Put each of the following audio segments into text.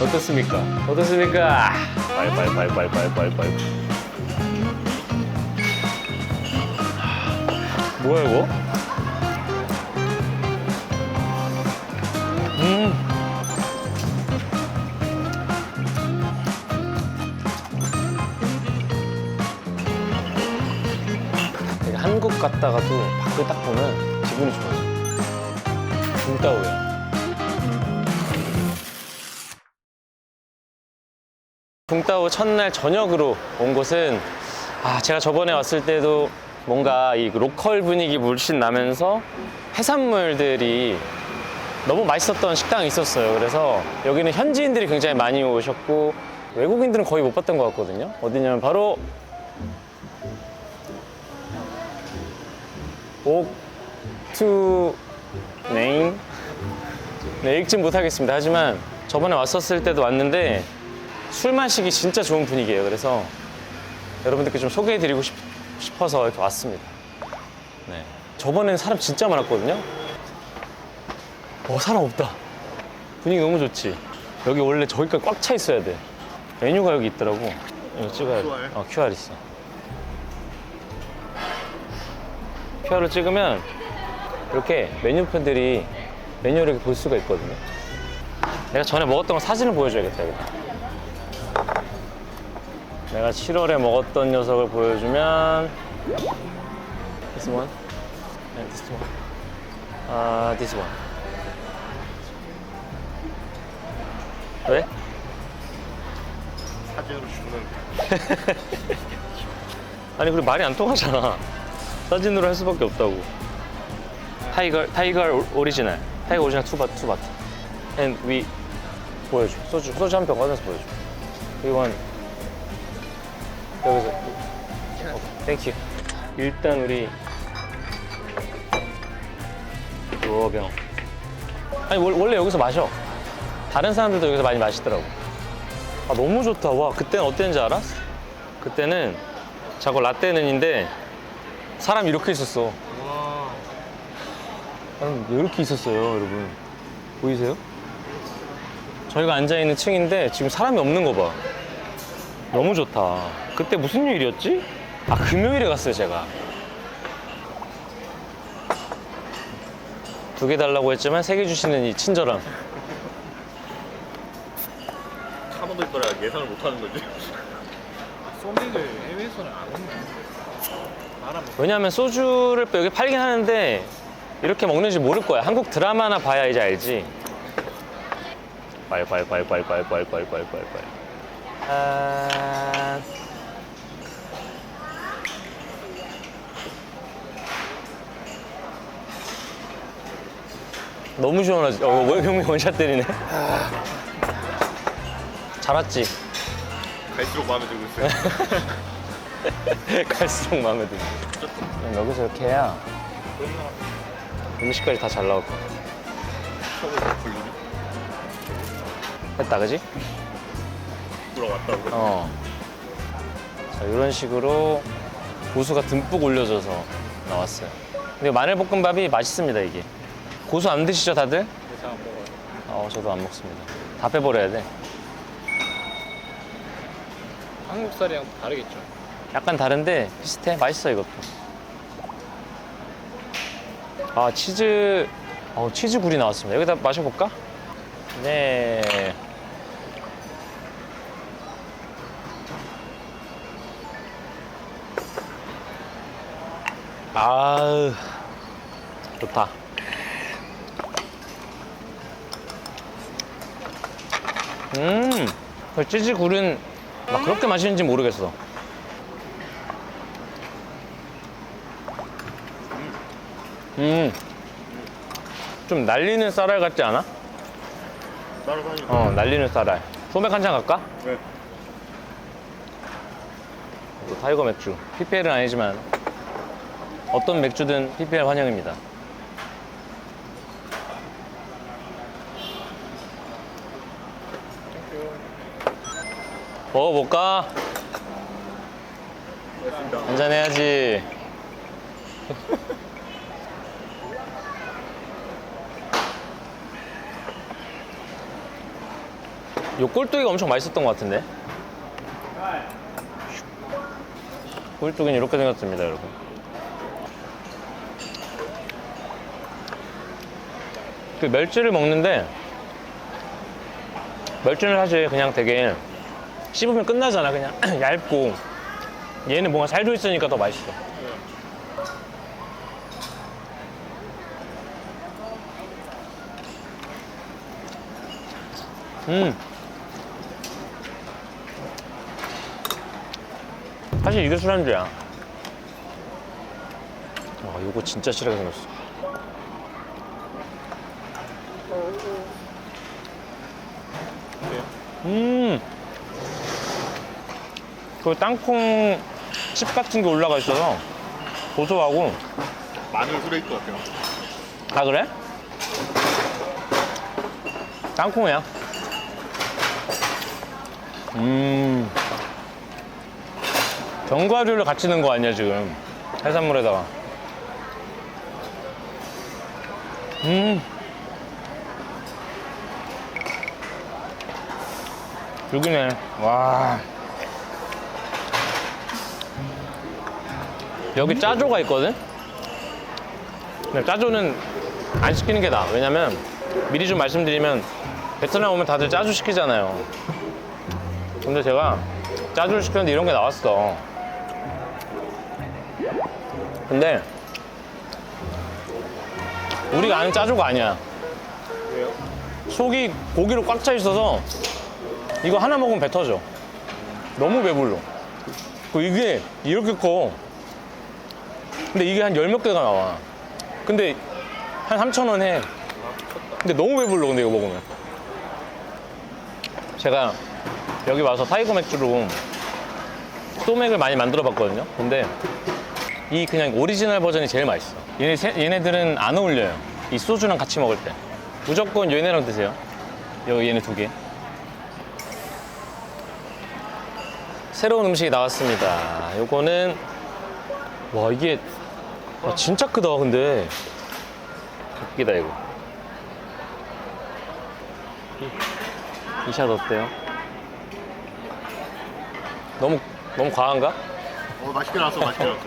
어떻습니까? 어떻습니까? 빨빨빨빨빨빨빨. 뭐야 이거? 되게 한국 갔다가도 밖을 딱 보면 기분이 좋아져. 붕따오야. 붕따오 첫날 저녁으로 온 곳은 제가 저번에 왔을 때도 뭔가 이 로컬 분위기 물씬 나면서 해산물들이 너무 맛있었던 식당이 있었어요. 그래서 여기는 현지인들이 굉장히 많이 오셨고 외국인들은 거의 못 봤던 것 같거든요. 어디냐면 바로 옥투 네임. 네, 읽진 못하겠습니다. 하지만 저번에 왔었을 때도 왔는데 술 마시기 진짜 좋은 분위기예요. 그래서 여러분들께 좀 소개해드리고 싶어서 이렇게 왔습니다. 네. 저번엔 사람 진짜 많았거든요. 사람 없다. 분위기 너무 좋지. 여기 원래 저기까지 꽉 차 있어야 돼. 메뉴가 여기 있더라고. 이거 찍어야 돼. QR 있어. QR을 찍으면 이렇게 메뉴판들이 메뉴를 이렇게 볼 수가 있거든요. 내가 전에 먹었던 거 사진을 보여줘야겠다. 여기다. 내가 7월에 먹었던 녀석을 보여주면 This one? And this one? This one. 왜? 사진으로 주는. 아니 그리고 말이 안 통하잖아. 사진으로 할 수밖에 없다고. 타이거 오리지널. 타이거 오리지널 투바트. And we 보여줘. 소주 한 병 꺼내서 보여줘. 이건 여기서. 땡큐. 일단 우리 루어병. 아니 원래 여기서 마셔. 다른 사람들도 여기서 많이 마시더라고. 너무 좋다. 와, 그때는 어땠는지 알아? 그때는 자고 라떼는인데 사람이 이렇게 있었어. 와. 사람 이렇게 있었어요, 여러분. 보이세요? 저희가 앉아있는 층인데 지금 사람이 없는 거 봐. 너무 좋다. 그때 무슨 요일이었지? 금요일에 갔어요, 제가. 2개 달라고 했지만 3개 주시는 이 친절함. 카노도 있더라 예상을 못하는 거지. 소맥을 해외에서는 안 먹네. 왜냐하면 소주를 여기 팔긴 하는데 이렇게 먹는지 모를 거야. 한국 드라마나 봐야 이제 알지. 빨빨빨빨빨빨빨빨빨빨. 너무 시원하지? 형님 원샷 때리네. 잘 왔지? 갈수록 마음에 들고 있어요. 갈수록 마음에 드네. 여기서 이렇게 해야 음식까지 다 잘 나올 거야. 했다, 그지? 돌아왔다고. 자, 이런 식으로 고수가 듬뿍 올려져서 나왔어요. 근데 마늘볶음밥이 맛있습니다, 이게. 고수 안 드시죠, 다들? 잘 안 먹어요. 저도 안 먹습니다. 다 빼버려야 돼. 한국 쌀이랑 다르겠죠. 약간 다른데 비슷해. 맛있어, 이것도. 치즈 굴이 나왔습니다. 여기다 마셔볼까? 네. 좋다. 그 치즈 굴은 막 그렇게 맛있는지 모르겠어. 좀 날리는 쌀알 같지 않아? 따로 사니까. 날리는 쌀알. 소맥 한 잔 갈까? 네. 또 타이거 맥주. PPL은 아니지만 어떤 맥주든 PPL 환영입니다. 먹어볼까? 한잔 해야지. 요 꼴뚜기가 엄청 맛있었던 것 같은데. 꼴뚜기는 이렇게 생겼습니다, 여러분. 그 멸치를 먹는데 멸치는 사실 그냥 되게 씹으면 끝나잖아. 그냥 얇고 얘는 뭔가 살도 있으니까 더 맛있어. 사실 이게 술안주야. 와, 이거 진짜 실하게 생겼어. 그 땅콩 칩 같은 게 올라가 있어서 고소하고. 마늘 후레일 것 같아요. 아, 그래? 땅콩이야. 견과류를 같이 넣은 거 아니야, 지금. 해산물에다가. 죽이네. 와. 여기 짜조가 있거든? 근데 짜조는 안 시키는 게 나아. 왜냐면 미리 좀 말씀드리면 베트남 오면 다들 짜조 시키잖아요. 근데 제가 짜조를 시켰는데 이런 게 나왔어. 근데 우리가 아는 짜조가 아니야. 왜요? 속이 고기로 꽉 차 있어서 이거 하나 먹으면 배 터져. 너무 배불러. 이게 이렇게 커. 근데 이게 한 열 몇 개가 나와. 근데 한 3,000원 해. 근데 너무 배불러, 근데 이거 먹으면. 제가 여기 와서 타이거 맥주로 소맥을 많이 만들어 봤거든요. 근데 이 그냥 오리지널 버전이 제일 맛있어. 얘네들은 안 어울려요. 이 소주랑 같이 먹을 때. 무조건 얘네랑 드세요. 얘네 두 개. 새로운 음식이 나왔습니다. 요거는, 와, 이게, 와, 진짜 크다, 근데. 웃기다, 이거. 이 샷 어때요? 너무 과한가? 맛있게 나왔어, 맛있게 나왔어.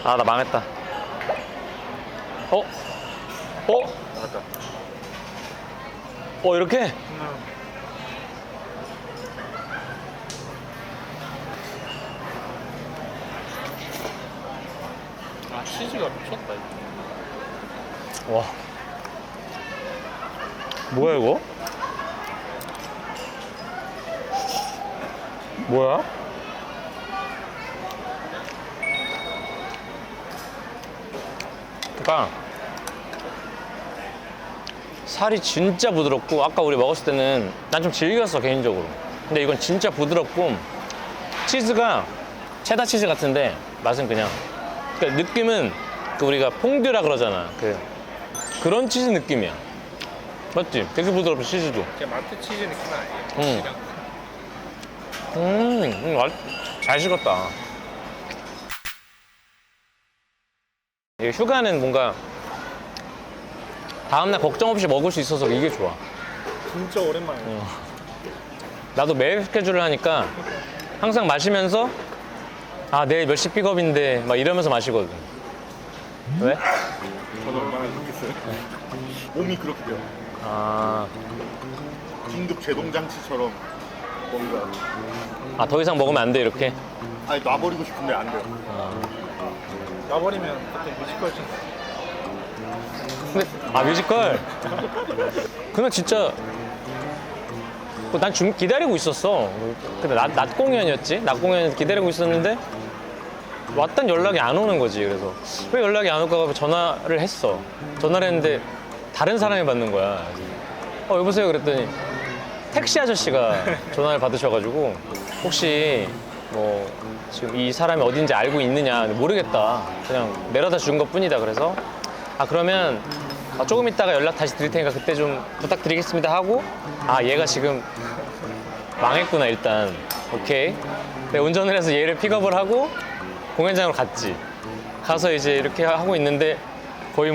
아, 나 망했다. 어? 맞다. 이렇게? 아, 치즈가 미쳤다. 이거. 와. 뭐야, 이거? 뭐야? 그러니까 살이 진짜 부드럽고, 아까 우리 먹었을 때는 난 좀 질겼어, 개인적으로. 근데 이건 진짜 부드럽고, 치즈가 체다 치즈 같은데 맛은 그냥, 그러니까 느낌은 그 우리가 퐁듀라 그러잖아. 그런 치즈 느낌이야. 맞지? 되게 부드럽고, 치즈도. 그냥 마트 치즈 느낌은 아니에요. 잘 식었다. 이게 휴가는 뭔가 다음날 걱정 없이 먹을 수 있어서 이게 좋아. 진짜 오랜만이에요. 나도 매일 스케줄을 하니까 항상 마시면서 내일 몇 시 픽업인데 막 이러면서 마시거든. 왜? 저는 얼마나 좋겠어요. 몸이 그렇게 돼요. 긴급 제동장치처럼 뭔가. 더 이상 먹으면 안 돼, 이렇게? 아니, 놔버리고 싶은데 안 돼요. 놔버리면 그때 뮤지컬 좀. 근데, 뮤지컬? 그날 진짜, 난 기다리고 있었어. 근데 낮 공연이었지? 낮 공연 기다리고 있었는데, 왔단 연락이 안 오는 거지. 그래서, 왜 연락이 안 올까 봐 전화를 했어. 전화를 했는데, 다른 사람이 받는 거야. 여보세요? 그랬더니, 택시 아저씨가 전화를 받으셔가지고, 혹시, 지금 이 사람이 어딘지 알고 있느냐. 모르겠다. 그냥 내려다 준 것 뿐이다. 그래서, 그러면 조금 있다가 연락 다시 드릴 테니까 그때 좀 부탁드리겠습니다 하고, 얘가 지금 망했구나, 일단. 오케이. 내가 운전을 해서 얘를 픽업을 하고 공연장으로 갔지. 가서 이제 이렇게 하고 있는데 거의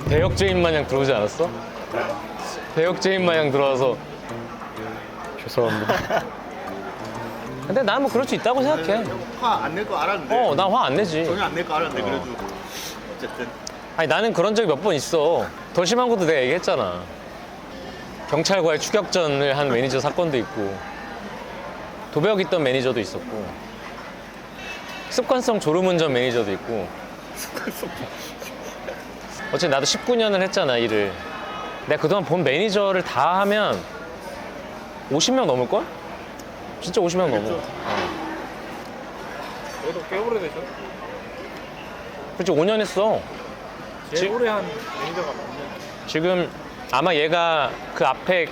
대역죄인 마냥 들어오지 않았어? 대역죄인 마냥 들어와서 죄송합니다. 근데 난 뭐 그럴 수 있다고 생각해. 화 안 낼 거 알았는데. 난 화 안 내지. 전혀 안 낼 거 알았는데 그래도 어쨌든 아니 나는 그런 적이 몇 번 있어. 더 심한 것도 내가 얘기했잖아. 경찰과의 추격전을 한 매니저 사건도 있고 도벽 있던 매니저도 있었고 습관성 졸음운전 매니저도 있고. 어차피 나도 19년을 했잖아 일을. 내가 그동안 본 매니저를 다 하면 50명 넘을걸? 진짜 50명 넘어. 그래도 꽤 오래되죠? 그치 5년 했어. 제일 오래 한 매니저가 몇 년? 지금 아마 얘가 그 앞에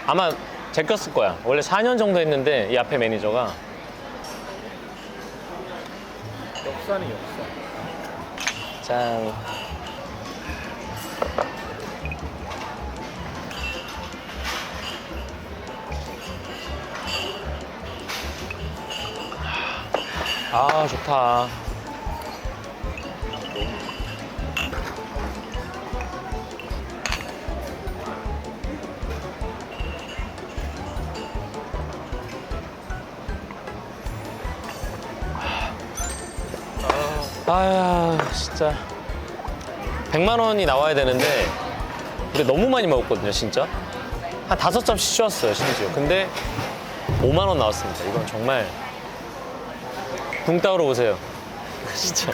아마 제꼈을 거야. 원래 4년 정도 했는데 이 앞에 매니저가. 역사는 역사. 짠. 아 좋다. 아야 진짜 100만 원이 나와야 되는데 근데 너무 많이 먹었거든요 진짜. 한 5점씩 쉬었어요 심지어. 근데 5만 원 나왔습니다. 이건 정말 붕 따오러 오세요. 진짜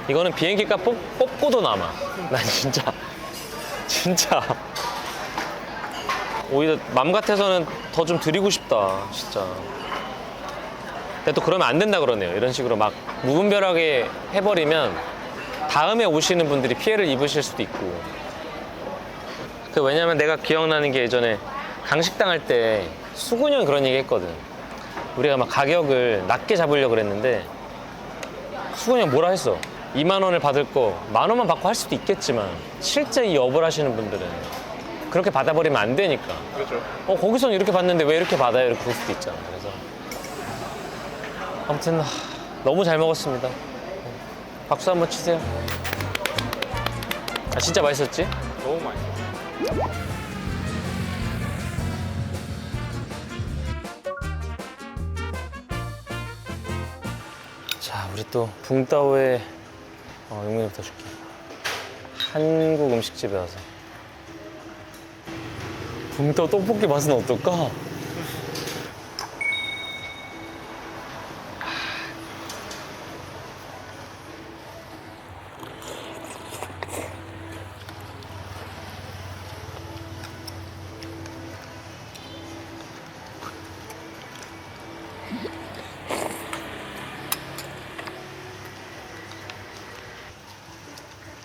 이거는 비행기 값 뽑고도 남아. 난 진짜 오히려 맘 같아서는 더 좀 드리고 싶다 진짜. 근데 또 그러면 안 된다 그러네요. 이런 식으로 막 무분별하게 해버리면 다음에 오시는 분들이 피해를 입으실 수도 있고. 왜냐면 내가 기억나는 게 예전에 강식당 할 때 수근이 형이 그런 얘기 했거든. 우리가 막 가격을 낮게 잡으려고 그랬는데 수근이 형 뭐라 했어. 2만 원을 받을 거 10,000원만 받고 할 수도 있겠지만 실제 이 업을 하시는 분들은 그렇게 받아버리면 안 되니까. 그렇죠. 거기서는 이렇게 받는데 왜 이렇게 받아요? 이렇게 될 수도 있잖아. 그래서 아무튼 너무 잘 먹었습니다. 박수 한번 치세요. 아 진짜 맛있었지? 너무 맛있어. 자, 우리 또 붕따오의 용민이부터 줄게. 한국 음식집에 와서 붕따오 떡볶이 맛은 어떨까?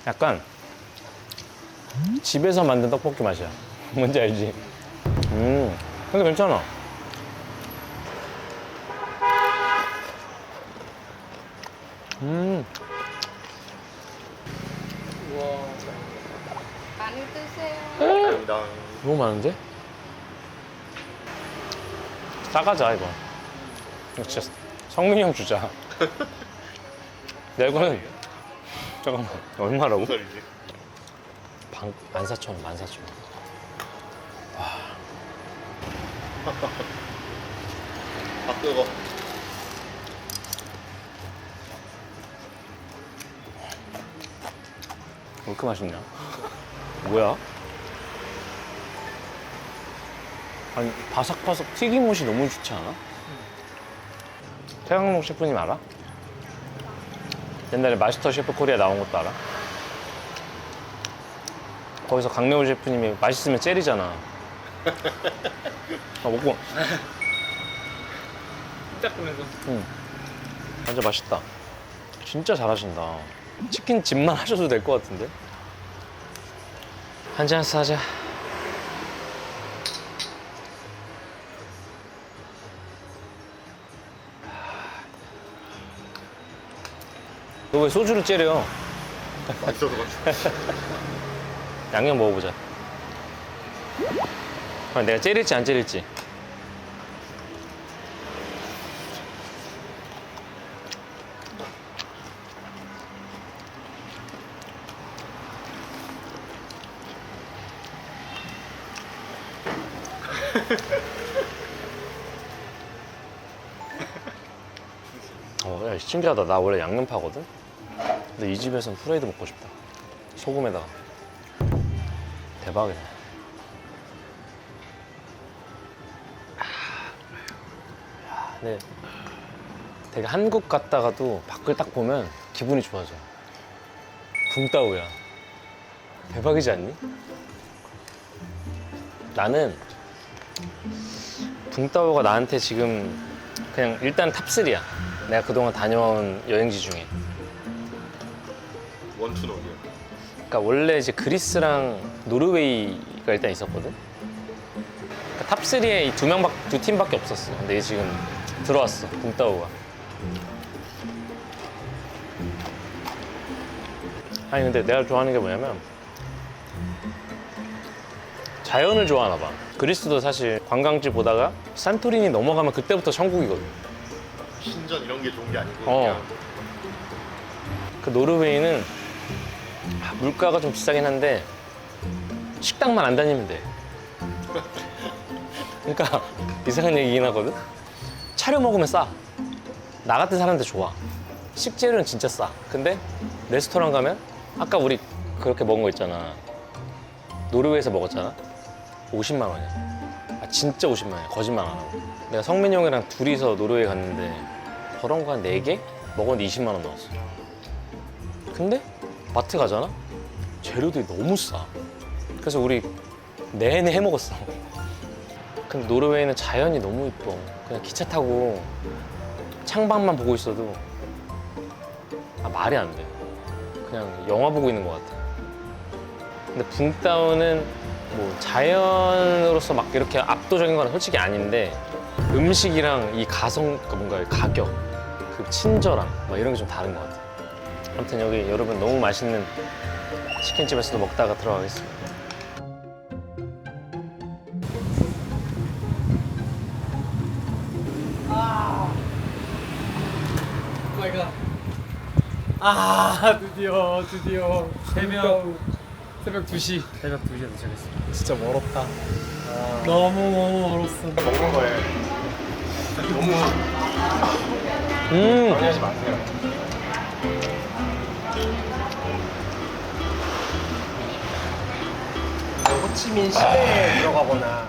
약간 집에서 만든 떡볶이 맛이야. 뭔지 알지? 근데 괜찮아. 많이 드세요. 감사합니다. 너무 많은데? 싸가자 이거. 이거 진짜 성민이 형 주자. 내 이거는 잠깐만 얼마라고? 무슨 소리지? 14,000원, 14,000원. 아 뜨거. 왜 이렇게 맛있냐? 뭐야? 아니 바삭바삭 튀김옷이 너무 좋지 않아? 태양록 셰프님 알아? 옛날에 마스터 셰프 코리아 나온 것도 알아? 거기서 강래우 셰프님이 맛있으면 째리잖아. 먹고 딱 보면서 완전 맛있다. 진짜 잘하신다. 치킨 집만 하셔도 될 것 같은데? 한잔 하자. 너 왜 소주를 째려? 맛있어서 가지고. 양념 먹어보자. 내가 째릴지 안 째릴지. 야, 신기하다. 나 원래 양념파거든? 근데 이 집에선 프라이드 먹고 싶다. 소금에다가. 대박이다. 근데 되게 한국 갔다가도 밖을 딱 보면 기분이 좋아져. 붕따오야. 대박이지 않니? 나는 붕따오가 나한테 지금 그냥 일단 탑3야. 내가 그동안 다녀온 여행지 중에. 원투는 어디야? 그러니까 원래 이제 그리스랑 노르웨이가 일단 있었거든. 그러니까 탑3에 이 두 팀밖에 없었어. 근데 이게 지금 들어왔어. 붕따오가. 아니 근데 내가 좋아하는 게 뭐냐면 자연을 좋아하나 봐. 그리스도 사실 관광지 보다가 산토리니 넘어가면 그때부터 천국이거든. 신전 이런 게 좋은 게 아니고 어. 그 노르웨이는 물가가 좀 비싸긴 한데 식당만 안 다니면 돼. 그러니까 이상한 얘기긴 하거든. 차려 먹으면 싸. 나 같은 사람한테 좋아. 식재료는 진짜 싸. 근데 레스토랑 가면 아까 우리 그렇게 먹은 거 있잖아. 노르웨이에서 먹었잖아. 50만 원이야. 아, 진짜 50만 원이야. 거짓말 안 하고. 내가 성민이 형이랑 둘이서 노르웨이 갔는데 저런 거 한 4개? 먹었는데 20만 원 나왔어. 근데 마트 가잖아? 재료들이 너무 싸. 그래서 우리 내내 해 먹었어. 근데 노르웨이는 자연이 너무 이뻐. 그냥 기차 타고 창밖만 보고 있어도 말이 안 돼. 그냥 영화 보고 있는 것 같아. 근데 붕따오는 뭐 자연으로서 막 이렇게 압도적인 건 솔직히 아닌데 음식이랑 이 그러니까 뭔가 가격, 그 친절함 막 이런 게 좀 다른 것 같아. 아무튼 여기 여러분 너무 맛있는 치킨집에서도 먹다가 들어가겠습니다. 오마이갓. 드디어 새벽 2시. 새벽 2시에 도착했습니다. 진짜 멀었다. 너무 멀었어. 먹는 거에 너무 방해하지 마세요. 호치민 시내에 들어가거나